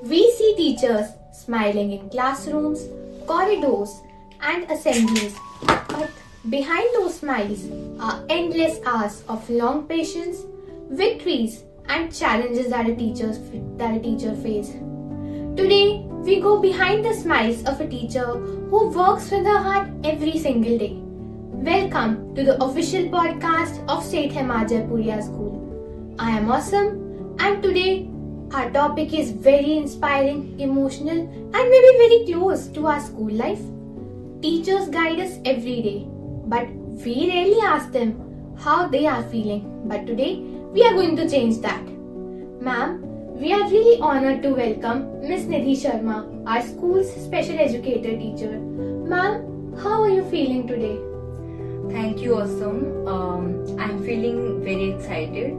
We see teachers smiling in classrooms, corridors, and assemblies. But behind those smiles are endless hours of long patience, victories, and challenges that a teacher faces. Today, we go behind the smiles of a teacher who works with her heart every single day. Welcome to the official podcast of St. Hema Jaipuria School. I am Awesome, and today our topic is very inspiring, emotional, and maybe very close to our school life. Teachers guide us every day, but we rarely ask them how they are feeling. But today, we are going to change that. Ma'am, we are really honored to welcome Miss Nidhi Sharma, our school's special educator teacher. Ma'am, how are you feeling today? Thank you, Awesome. I'm feeling very excited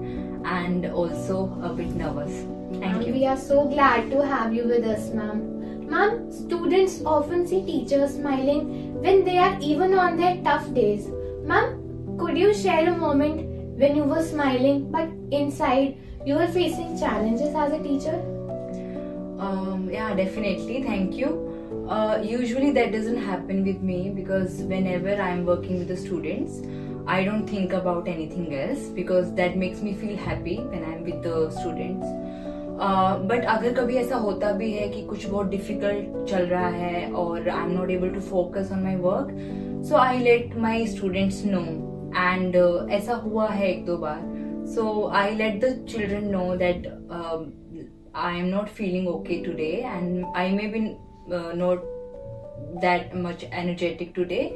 and also a bit nervous. Thank you. We are so glad to have you with us, ma'am. Ma'am, students often see teachers smiling when they are even on their tough days. Ma'am, could you share a moment when you were smiling but inside you were facing challenges as a teacher? Yeah, definitely. Thank you. Usually that doesn't happen with me because whenever I'm working with the students, I don't think about anything else because that makes me feel happy when I'm with the students. But अगर कभी ऐसा होता भी है कि कुछ बहुत difficult चल रहा है और I'm not able to focus on my work, so I let my students know. And ऐसा हुआ है एक दो बार. So I let the children know that I am not feeling okay today and I may be not that much energetic today.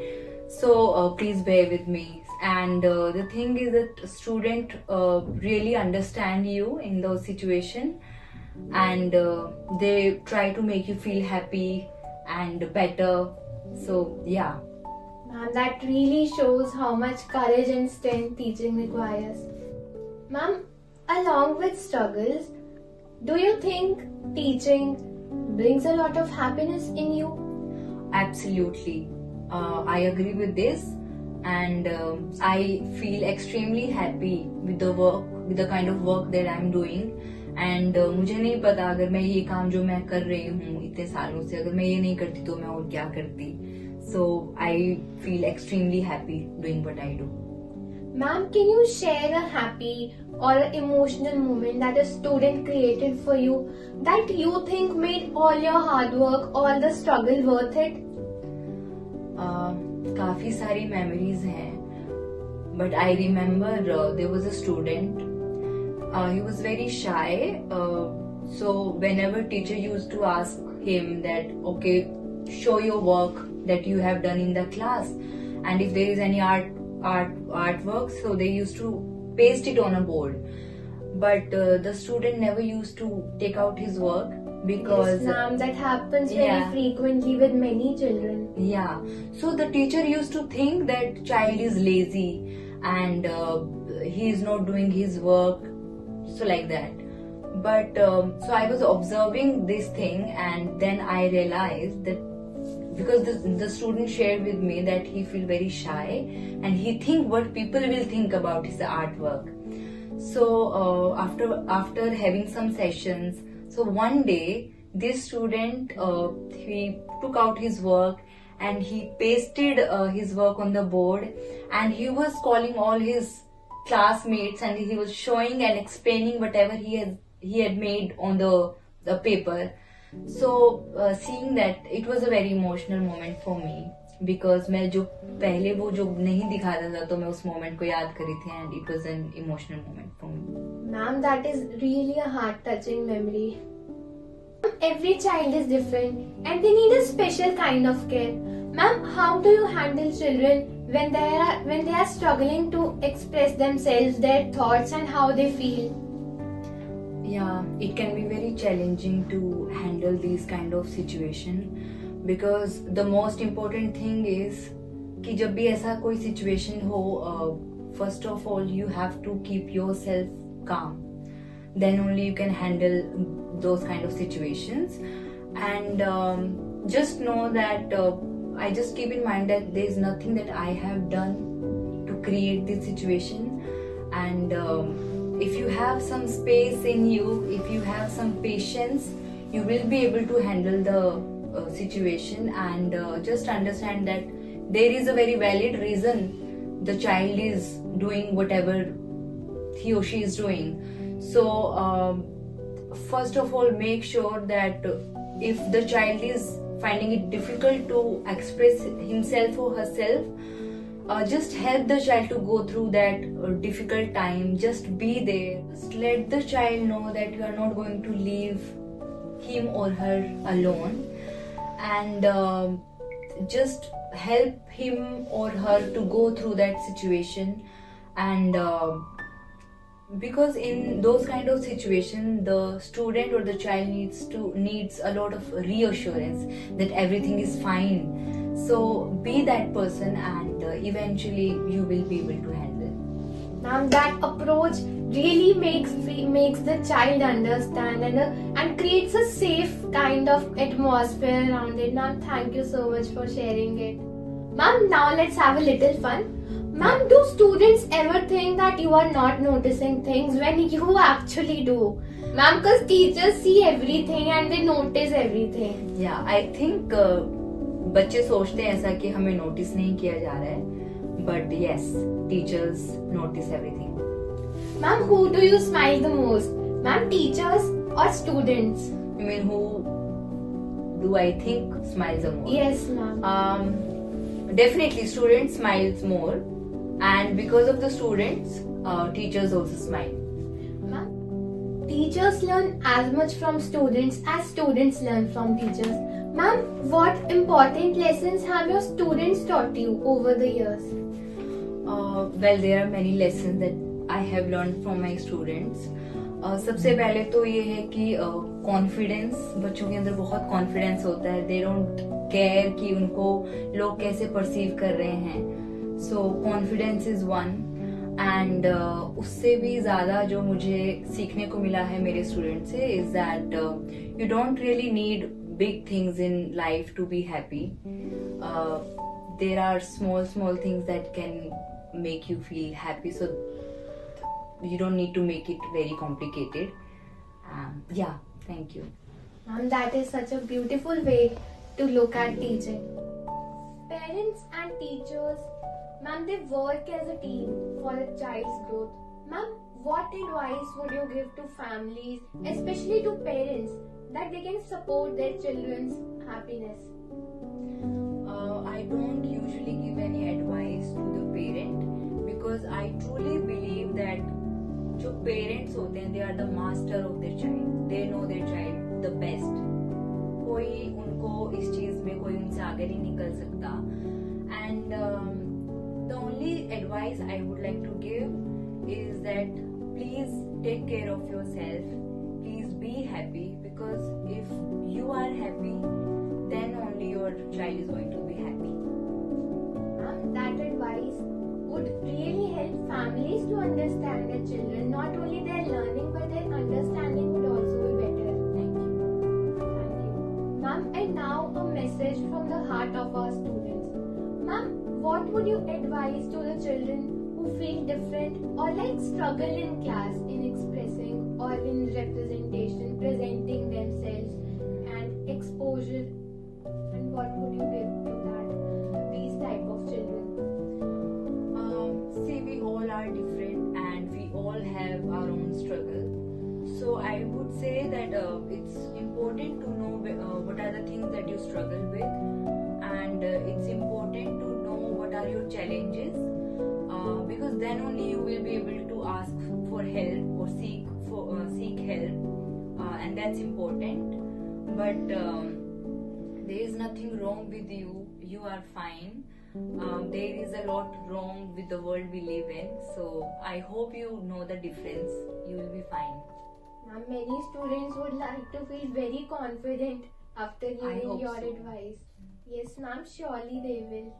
So please bear with me. And the thing is that student really understand you in those situation and they try to make you feel happy and better. So yeah. Ma'am, that really shows how much courage and strength teaching requires. Ma'am, along with struggles, do you think teaching brings a lot of happiness in you? Absolutely. I agree with this and I feel extremely happy with the work, with the kind of work that I'm doing. And मुझे नहीं पता अगर मैं ये काम जो मैं कर रही हूँ इतने सालों से अगर मैं ये नहीं करती तो मैं और क्या करती. So I feel extremely happy doing what I do. Ma'am, can you share a happy or an emotional moment that a student created for you that you think made all your hard work, all the struggle worth it? काफी सारी memories हैं, but I remember there was a student. He was very shy. So whenever teacher used to ask him that, okay, show your work that you have done in the class, and if there is any artwork, so they used to paste it on a board. But the student never used to take out his work because yes, ma'am, that happens very frequently with many children. Yeah. So the teacher used to think that child is lazy and he is not doing his work. So like that. But so I was observing this thing and then I realized that because the student shared with me that he feel very shy and he think what people will think about his artwork. So after having some sessions, so one day this student he took out his work and he pasted his work on the board and he was calling all his classmates and he was showing and explaining whatever he had made on the paper. So seeing that, it was a very emotional moment for me because मैं जो पहले वो जो नहीं दिखाता था तो मैं उस moment को याद करी थी and it was an emotional moment for me. Ma'am, that is really a heart-touching memory. Every child is different and they need a special kind of care. Ma'am, how do you handle children when they are struggling to express themselves, their thoughts and how they feel? Yeah, it can be very challenging to handle these kind of situation because the most important thing is कि जब भी ऐसा कोई situation हो, first of all you have to keep yourself calm. Then only you can handle those kind of situations. And just know that I just keep in mind that there is nothing that I have done to create this situation. And if you have some space in you, if you have some patience, you will be able to handle the situation, and just understand that there is a very valid reason the child is doing whatever he or she is doing. So first of all, make sure that if the child is finding it difficult to express himself or herself, just help the child to go through that difficult time. Just be there. Just let the child know that you are not going to leave him or her alone, and just help him or her to go through that situation. And because in those kind of situation, the student or the child needs a lot of reassurance that everything is fine. So be that person, and eventually you will be able to handle. Ma'am, that approach really makes the child understand and creates a safe kind of atmosphere around it. Ma'am, thank you so much for sharing it. Ma'am, now let's have a little fun. Ma'am, do students ever think that you are not noticing things when you actually do? Ma'am, because teachers see everything and they notice everything. Yeah, I think बच्चे सोचते हैं ऐसा कि हमें notice नहीं किया जा रहा है, but yes, teachers notice everything. Ma'am, who do you smile the most? Ma'am, teachers or students? You mean who do I think smiles the most? Yes, ma'am. Definitely students smiles more, and because of the students, teachers also smile. Ma'am, teachers learn as much from students as students learn from teachers. Ma'am, what important lessons have your students taught you over the years? Well, there are many lessons that I have learned from my students. सबसे पहले तो ये है कि confidence, बच्चों के अंदर बहुत कॉन्फिडेंस होता है. दे डोंट केयर कि उनको लोग कैसे परसीव कर रहे हैं. सो कॉन्फिडेंस इज वन. एंड उससे भी ज्यादा जो मुझे सीखने को मिला है मेरे स्टूडेंट से is that you don't really need big things in life to be happy. There are small things that can make you feel happy, so you don't need to make it very complicated. Yeah, thank you. Ma'am, that is such a beautiful way to look at teaching. Parents and teachers, ma'am, they work as a team for a child's growth. Ma'am, what advice would you give to families, especially to parents, that they can support their children's happiness? I don't usually give any advice to the parent, because I truly believe that जो parents होते हैं, they are the master of their child. They know their child the best. कोई उनको इस चीज में कोई उनसे आगे नहीं निकल सकता. And the only advice I would like to give is that please take care of yourself. Please be happy, because if you are happy, then only your child is going to be happy. Ma'am, that advice would really help families to understand their children. Not only their learning, but their understanding would also be better. Thank you. Thank you. Ma'am, and now a message from the heart of our students. Ma'am, what would you advise to the children who feel different or like struggle in class in expressing or in representation, presenting themselves and exposure, and what would you give to these type of children? See, we all are different and we all have our own struggle. So I would say that it's important to know what are the things that you struggle with, and it's important to know what are your challenges, because then only you will be able to ask for help or seek help, and that's important. But there is nothing wrong with you. You are fine. There is a lot wrong with the world we live in. So I hope you know the difference. You will be fine. Ma'am, many students would like to feel very confident after hearing your advice. Yes, ma'am, surely they will.